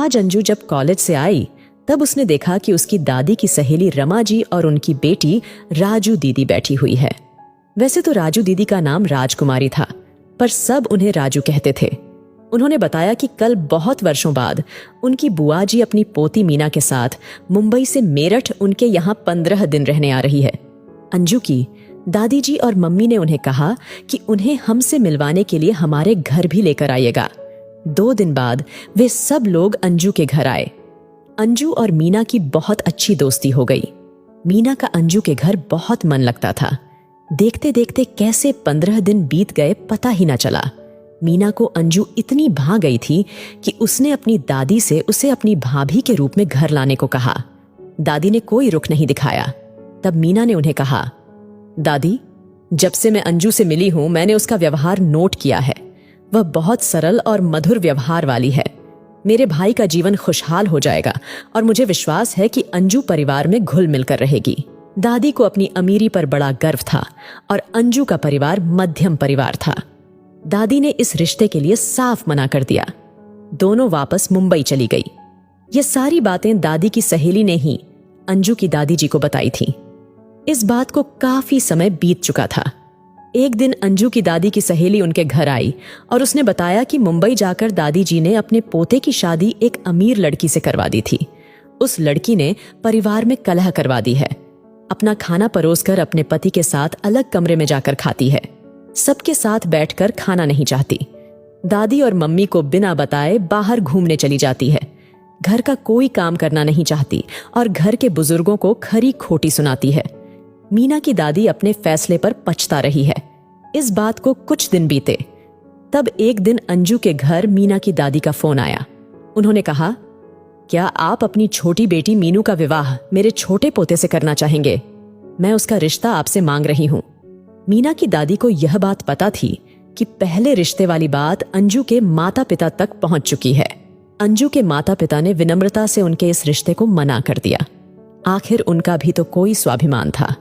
आज अंजू जब कॉलेज से आई तब उसने देखा कि उसकी दादी की सहेली रमा जी और उनकी बेटी राजू दीदी बैठी हुई है। वैसे तो राजू दीदी का नाम राजकुमारी था, पर सब उन्हें राजू कहते थे। उन्होंने बताया कि कल बहुत वर्षों बाद उनकी बुआ जी अपनी पोती मीना के साथ मुंबई से मेरठ उनके यहाँ 15 दिन रहने आ रही है। अंजू की दादी जी और मम्मी ने उन्हें कहा कि उन्हें हमसे मिलवाने के लिए हमारे घर भी लेकर आइएगा। 2 दिन बाद वे सब लोग अंजू के घर आए। अंजू और मीना की बहुत अच्छी दोस्ती हो गई। मीना का अंजू के घर बहुत मन लगता था। देखते देखते कैसे 15 दिन बीत गए पता ही ना चला। मीना को अंजू इतनी भा गई थी कि उसने अपनी दादी से उसे अपनी भाभी के रूप में घर लाने को कहा। दादी ने कोई रुख नहीं दिखाया। तब मीना ने उन्हें कहा, दादी, जब से मैं अंजू से मिली हूं मैंने उसका व्यवहार नोट किया है। वह बहुत सरल और मधुर व्यवहार वाली है। मेरे भाई का जीवन खुशहाल हो जाएगा और मुझे विश्वास है कि अंजू परिवार में घुल मिलकर रहेगी। दादी को अपनी अमीरी पर बड़ा गर्व था और अंजू का परिवार मध्यम परिवार था। दादी ने इस रिश्ते के लिए साफ मना कर दिया। दोनों वापस मुंबई चली गई। ये सारी बातें दादी की सहेली ने ही अंजू की दादी जी को बताई थी। इस बात को काफी समय बीत चुका था। एक दिन अंजू की दादी की सहेली उनके घर आई और उसने बताया कि मुंबई जाकर दादी जी ने अपने पोते की शादी एक अमीर लड़की से करवा दी थी। उस लड़की ने परिवार में कलह करवा दी है। अपना खाना परोसकर अपने पति के साथ अलग कमरे में जाकर खाती है। सबके साथ बैठकर खाना नहीं चाहती। दादी और मम्मी को बिना बताए बाहर घूमने चली जाती है। घर का कोई काम करना नहीं चाहती और घर के बुजुर्गों को खरी खोटी सुनाती है। मीना की दादी अपने फैसले पर पछता रही है। इस बात को कुछ दिन बीते। तब एक दिन अंजू के घर मीना की दादी का फोन आया। उन्होंने कहा, क्या आप अपनी छोटी बेटी मीनू का विवाह मेरे छोटे पोते से करना चाहेंगे? मैं उसका रिश्ता आपसे मांग रही हूं। मीना की दादी को यह बात पता थी कि पहले रिश्ते वाली बात अंजू के माता पिता तक पहुंच चुकी है। अंजू के माता पिता ने विनम्रता से उनके इस रिश्ते को मना कर दिया। आखिर उनका भी तो कोई स्वाभिमान था।